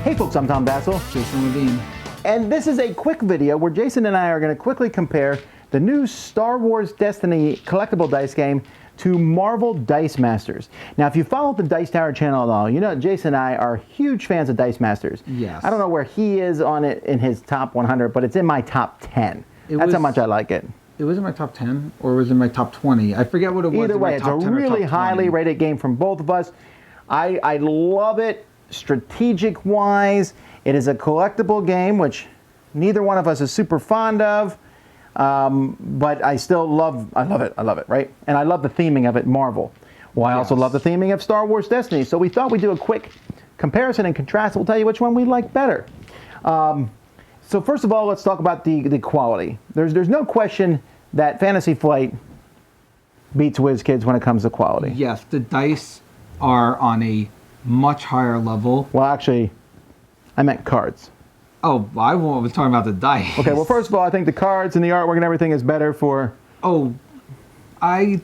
Hey folks, I'm Tom Bassel. Jason Levine. And this is a quick video where Jason and I are going to quickly compare the new Star Wars Destiny collectible dice game to Marvel Dicemasters. Now, if you follow the Dice Tower channel at all, you know Jason and I are huge fans of Dicemasters. Yes. I don't know where he is on it in his top 100, but it's in my top 10. That's how much I like it. It was in my top 10, or was it in my top 20? I forget what it was. Either way, it's a really highly rated game from both of us. I love it strategic-wise. It is a collectible game, which neither one of us is super fond of. But I still love it, right? And I love the theming of it, Marvel. Well, I also love the theming of Star Wars Destiny. So we thought we'd do a quick comparison and contrast. We'll tell you which one we like better. So first of all, let's talk about the quality. There's no question that Fantasy Flight beats WizKids when it comes to quality. Yes, the dice are on a much higher level. Well, actually, I meant cards. Oh, I was talking about the dice. Okay, well, first of all, I think the cards and the artwork and everything is better for... Oh, I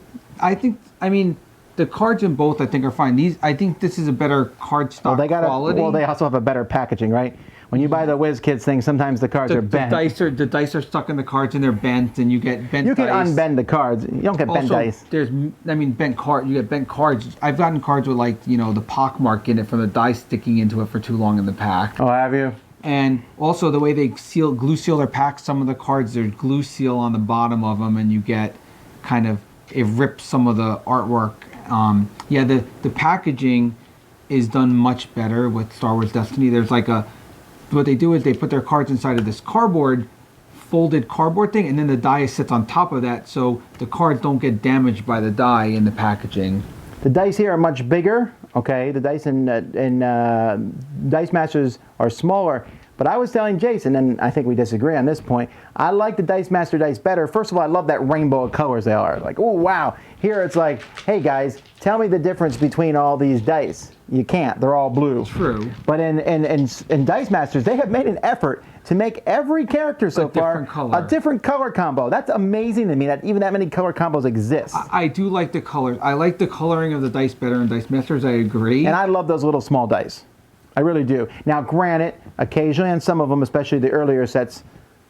think, I mean, the cards in both I think are fine. I think this is a better card stock quality. Well, they also have a better packaging, right? When you buy the WizKids thing, sometimes the cards are bent. The dice are stuck in the cards and they're bent, and you get bent dice. You can unbend the cards. You don't get bent dice. You get bent cards. I've gotten cards with, like, you know, the pockmark in it from the die sticking into it for too long in the pack. Oh, have you? And also the way they glue seal their packs, some of the cards, there's glue seal on the bottom of them, and you get kind of, it rips some of the artwork. Yeah, the packaging is done much better with Star Wars Destiny. There's like what they do is they put their cards inside of this folded cardboard thing, and then the die sits on top of that, so the cards don't get damaged by the die in the packaging. The dice here are much bigger, okay? The dice in Dicemasters are smaller. But I was telling Jason, and I think we disagree on this point, I like the Dicemaster dice better. First of all, I love that rainbow of colors they are. Like, oh, wow. Here it's like, hey, guys, tell me the difference between all these dice. You can't. They're all blue. True. But in Dicemasters, they have made an effort to make every character so far a different color combo. That's amazing to me that even that many color combos exist. I do like the colors. I like the coloring of the dice better in Dicemasters. I agree. And I love those little small dice. I really do. Now, granted, occasionally on some of them, especially the earlier sets,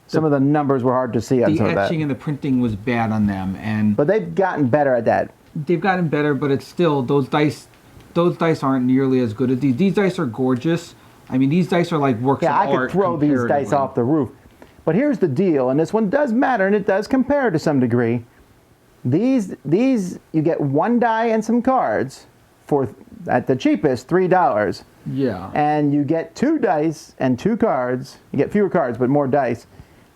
some of the numbers were hard to see on some of that. The etching and the printing was bad on them, but they've gotten better at that. They've gotten better, but it's still those dice aren't nearly as good as these. These dice are gorgeous. I mean, these dice are like works of art. Yeah, I could throw these dice off the roof. But here's the deal, and this one does matter, and it does compare to some degree. These you get one die and some cards for, at the cheapest, $3. Yeah. And you get 2 dice and 2 cards. You get fewer cards, but more dice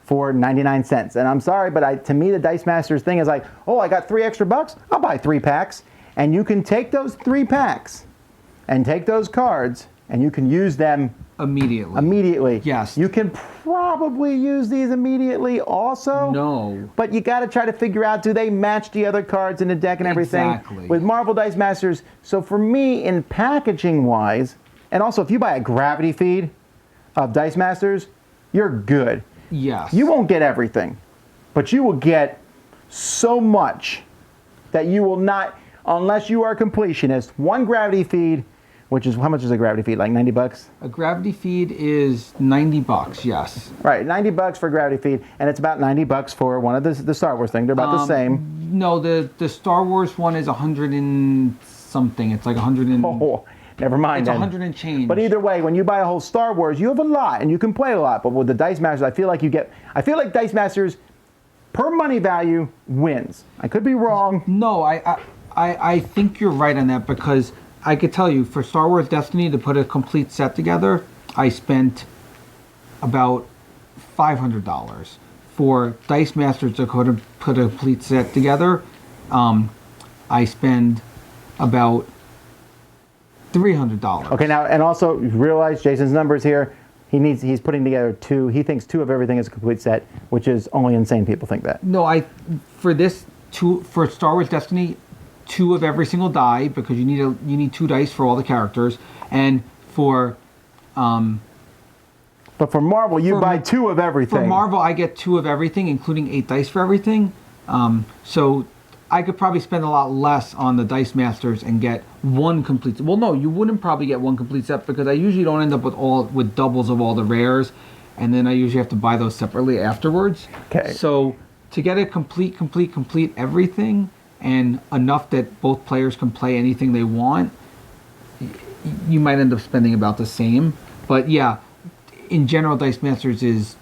for 99 cents. And I'm sorry, but to me, the Dicemasters thing is like, oh, I got $3 extra. I'll buy 3 packs. And you can take those 3 packs and take those cards, and you can use them immediately. Yes. You can probably use these immediately also. No. But you got to try to figure out, do they match the other cards in the deck and everything? Exactly. With Marvel Dicemasters, so for me, in packaging-wise, and also if you buy a gravity feed of Dicemasters, you're good. Yes. You won't get everything, but you will get so much that you will not, unless you are a completionist, one gravity feed, which is, how much is a gravity feed? Like 90 bucks? A gravity feed is 90 bucks, yes. Right, 90 bucks for a gravity feed, and it's about 90 bucks for one of the Star Wars thing. They're about the same. No, the Star Wars one is 100 and something. It's like 100 and... Oh, never mind. It's 100 and change. But either way, when you buy a whole Star Wars, you have a lot, and you can play a lot. But with the Dicemasters, I feel like Dicemasters, per money value, wins. I could be wrong. No, I think you're right on that, because I could tell you, for Star Wars Destiny to put a complete set together, I spent about $500. For Dicemasters to put a complete set together, I spend about $300. Okay, now, and also realize Jason's numbers here. He's putting together 2. He thinks 2 of everything is a complete set, which is only insane people think that. No, for Star Wars Destiny, 2 of every single die, because you need 2 dice for all the characters, and for but for Marvel, you buy 2 of everything. For Marvel, I get 2 of everything, including 8 dice for everything. So I could probably spend a lot less on the Dicemasters and get one complete. Well, no, you wouldn't probably get one complete set because I usually don't end up with doubles of all the rares, and then I usually have to buy those separately afterwards. Okay. So to get a complete everything and enough that both players can play anything they want, you might end up spending about the same. But yeah, in general, Dicemasters is,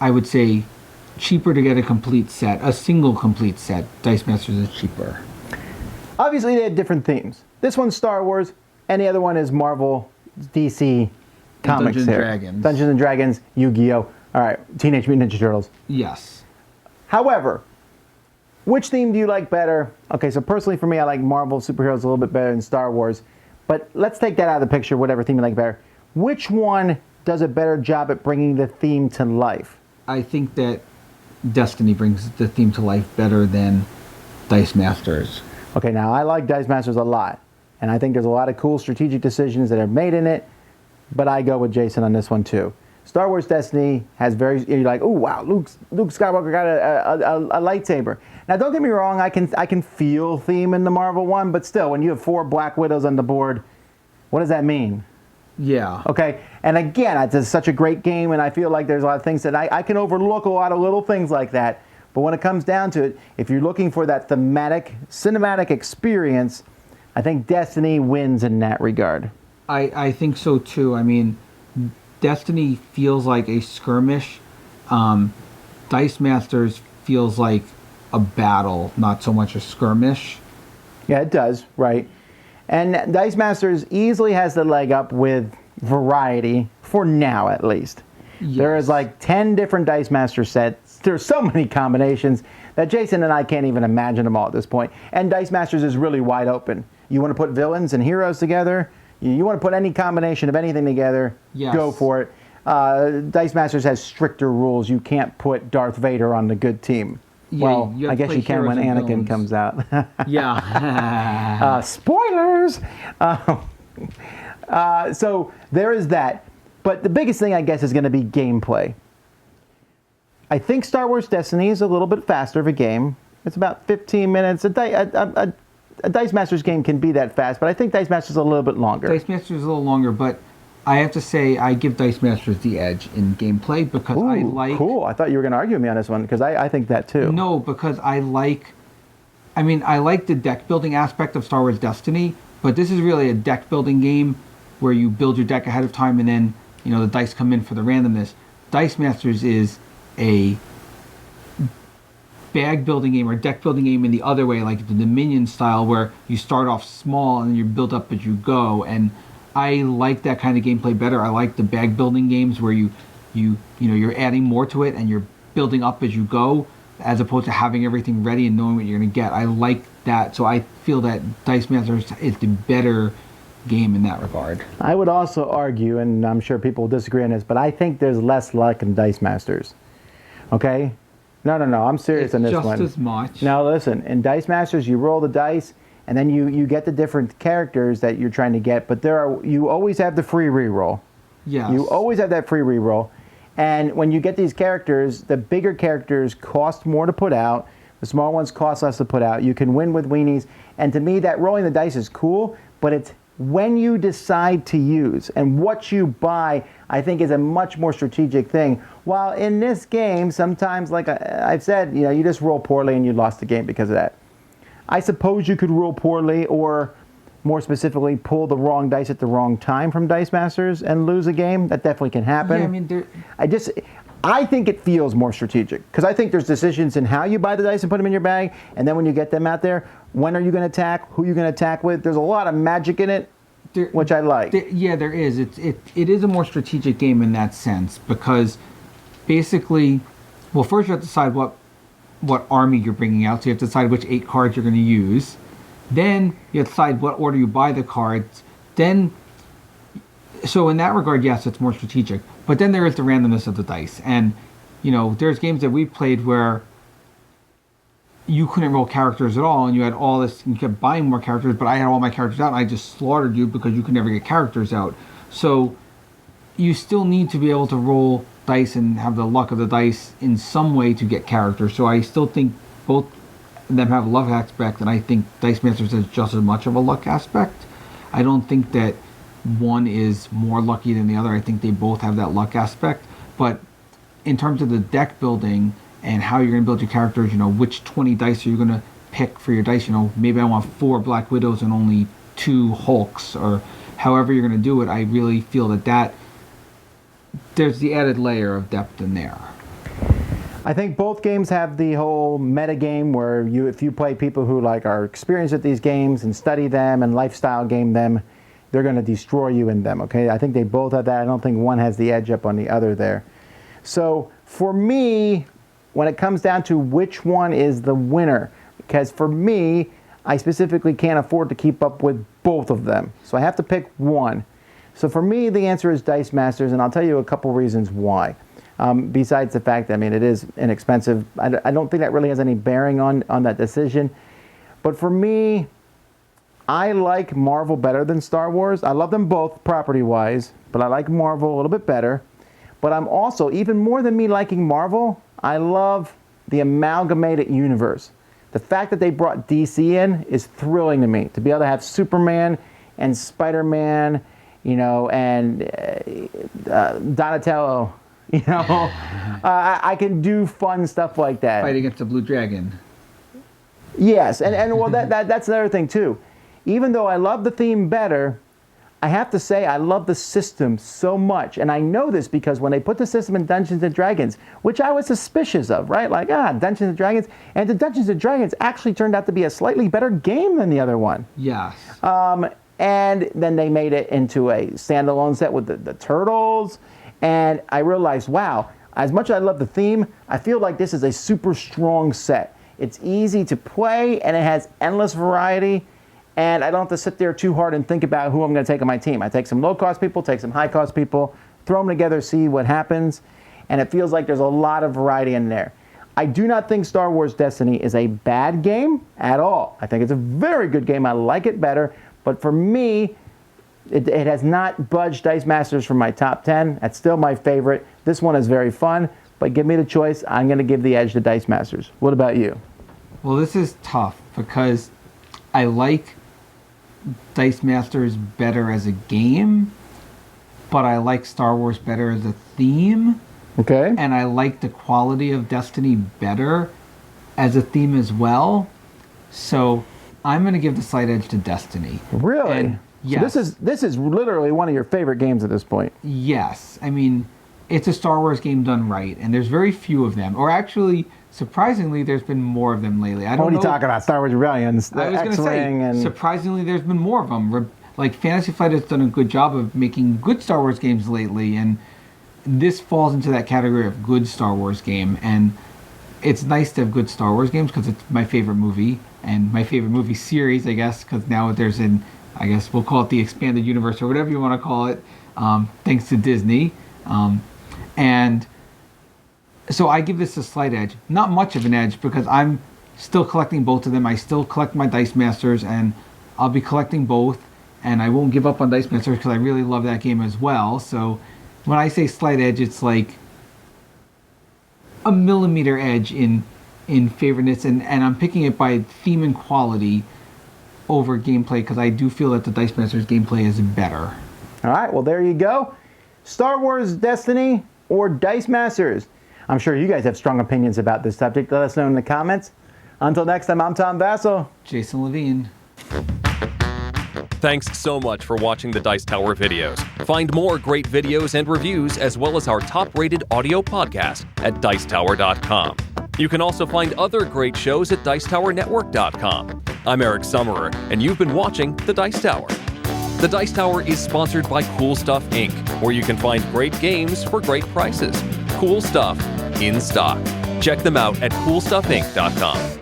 I would say, cheaper to get a complete set, a single complete set. Dicemasters is cheaper. Obviously, they had different themes. This one's Star Wars, and the other one is Marvel, DC comics. Dungeons and here. Dragons. Dungeons and Dragons, Yu-Gi-Oh! All right, Teenage Mutant Ninja Turtles. Yes. However, which theme do you like better? Okay, so personally for me, I like Marvel superheroes a little bit better than Star Wars. But let's take that out of the picture, whatever theme you like better. Which one does a better job at bringing the theme to life? I think that Destiny brings the theme to life better than Dicemasters. Okay, now I like Dicemasters a lot. And I think there's a lot of cool strategic decisions that are made in it. But I go with Jason on this one too. Star Wars Destiny has you're like, oh wow, Luke Skywalker got a lightsaber. Now don't get me wrong, I can feel theme in the Marvel one, but still, when you have 4 Black Widows on the board, what does that mean? Yeah. Okay, and again, it's such a great game, and I feel like there's a lot of things that I can overlook a lot of little things like that. But when it comes down to it, if you're looking for that thematic, cinematic experience, I think Destiny wins in that regard. I think so too. I mean, Destiny feels like a skirmish. Dicemasters feels like a battle, not so much a skirmish. Yeah, it does, right. And Dicemasters easily has the leg up with variety, for now at least. Yes. There is like 10 different Dicemaster sets. There's so many combinations that Jason and I can't even imagine them all at this point. And Dicemasters is really wide open. You want to put villains and heroes together, you want to put any combination of anything together, yes. Go for it. Dicemasters has stricter rules. You can't put Darth Vader on the good team. Yeah, well, I guess you can when Anakin comes out. Yeah. Spoilers! So there is that. But the biggest thing, I guess, is going to be gameplay. I think Star Wars Destiny is a little bit faster of a game. It's about 15 minutes. A Dicemasters game can be that fast, but I think Dicemasters is a little bit longer. Dicemasters is a little longer, but I have to say I give Dicemasters the edge in gameplay because I like... Cool. I thought you were going to argue with me on this one because I think that too. No, because I like the deck building aspect of Star Wars Destiny, but this is really a deck building game where you build your deck ahead of time and then, the dice come in for the randomness. Dicemasters is a bag building game or deck building game in the other way, like the Dominion style, where you start off small and you build up as you go. And I like that kind of gameplay better. I like the bag building games where you're adding more to it and you're building up as you go, as opposed to having everything ready and knowing what you're going to get. I like that, so I feel that Dicemasters is the better game in that regard. I would also argue, and I'm sure people will disagree on this, but I think there's less luck in Dicemasters. Okay? No, I'm serious on this one. Just as much. Now listen, in Dicemasters you roll the dice and then you get the different characters that you're trying to get, but you always have the free reroll. Yes. You always have that free reroll. And when you get these characters, the bigger characters cost more to put out, the small ones cost less to put out. You can win with weenies. And to me, that rolling the dice is cool, but it's when you decide to use and what you buy, I think is a much more strategic thing. While in this game, sometimes, like I've said, you just roll poorly and you lost the game because of that. I suppose you could roll poorly or, more specifically, pull the wrong dice at the wrong time from Dicemasters and lose a game. That definitely can happen. Yeah, I mean, I think it feels more strategic because I think there's decisions in how you buy the dice and put them in your bag, and then when you get them out there, when are you going to attack? Who are you going to attack with? There's a lot of magic in it, which I like. There is. It is a more strategic game in that sense because basically, well, first you have to decide what army you're bringing out. So you have to decide which 8 cards you're going to use. Then you have to decide what order you buy the cards. So in that regard, yes, it's more strategic. But then there is the randomness of the dice. And, there's games that we've played where you couldn't roll characters at all, and you had all this, and you kept buying more characters, but I had all my characters out, and I just slaughtered you because you could never get characters out. So you still need to be able to roll dice and have the luck of the dice in some way to get characters. So I still think both them have a luck aspect, and I think Dicemasters has just as much of a luck aspect. I don't think that one is more lucky than the other. I think they both have that luck aspect. But in terms of the deck building and how you're going to build your characters, which 20 dice are you going to pick for your dice? Maybe I want 4 Black Widows and only 2 Hulks, or however you're going to do it. I really feel that there's the added layer of depth in there. I think both games have the whole meta game where if you play people who are experienced at these games and study them and lifestyle game them, they're going to destroy you in them, okay? I think they both have that. I don't think one has the edge up on the other there. So for me, when it comes down to which one is the winner, because for me, I specifically can't afford to keep up with both of them. So I have to pick one. So for me, the answer is Dicemasters, and I'll tell you a couple reasons why. Besides the fact that, it is inexpensive. I don't think that really has any bearing on that decision. But for me, I like Marvel better than Star Wars. I love them both property-wise, but I like Marvel a little bit better. But I'm also, even more than me liking Marvel, I love the amalgamated universe. The fact that they brought DC in is thrilling to me. To be able to have Superman and Spider-Man, and Donatello, I can do fun stuff like that. Fight against the Blue Dragon. Yes, and well, that's another thing too. Even though I love the theme better, I have to say I love the system so much. And I know this because when they put the system in Dungeons & Dragons, which I was suspicious of, right? Dungeons & Dragons. And the Dungeons & Dragons actually turned out to be a slightly better game than the other one. Yes. And then they made it into a standalone set with the turtles. And I realized, wow, as much as I love the theme, I feel like this is a super strong set. It's easy to play, and it has endless variety. And I don't have to sit there too hard and think about who I'm going to take on my team. I take some low-cost people, take some high-cost people, throw them together, see what happens. And it feels like there's a lot of variety in there. I do not think Star Wars Destiny is a bad game at all. I think it's a very good game. I like it better. But for me, it has not budged Dicemasters from my top 10. That's still my favorite. This one is very fun. But give me the choice. I'm going to give the edge to Dicemasters. What about you? Well, this is tough because I like Dicemasters better as a game, but I like Star Wars better as a theme. Okay. And I like the quality of Destiny better as a theme as well. So I'm going to give the slight edge to Destiny. Really? And yes. So this is literally one of your favorite games at this point. Yes. It's a Star Wars game done right, and there's very few of them. Or actually, surprisingly, there's been more of them lately. What are you talking about? Star Wars Rebellions, the I was going to say, and surprisingly, there's been more of them. Fantasy Flight has done a good job of making good Star Wars games lately, and this falls into that category of good Star Wars game. And it's nice to have good Star Wars games because it's my favorite movie, and my favorite movie series, I guess, because now there's I guess we'll call it the expanded universe or whatever you want to call it, thanks to Disney. And so I give this a slight edge. Not much of an edge because I'm still collecting both of them. I still collect my Dicemasters, and I'll be collecting both. And I won't give up on Dicemasters because I really love that game as well. So when I say slight edge, it's like a millimeter edge in favoriteness. And I'm picking it by theme and quality over gameplay because I do feel that the Dicemasters gameplay is better. All right, well, there you go. Star Wars Destiny or Dicemasters. I'm sure you guys have strong opinions about this subject. Let us know in the comments. Until next time, I'm Tom Vassell. Jason Levine. Thanks so much for watching the Dice Tower videos. Find more great videos and reviews as well as our top-rated audio podcast at Dicetower.com. You can also find other great shows at Dicetowernetwork.com. I'm Eric Summerer, and you've been watching The Dice Tower. The Dice Tower is sponsored by Cool Stuff Inc., where you can find great games for great prices. Cool stuff in stock. Check them out at CoolStuffInc.com.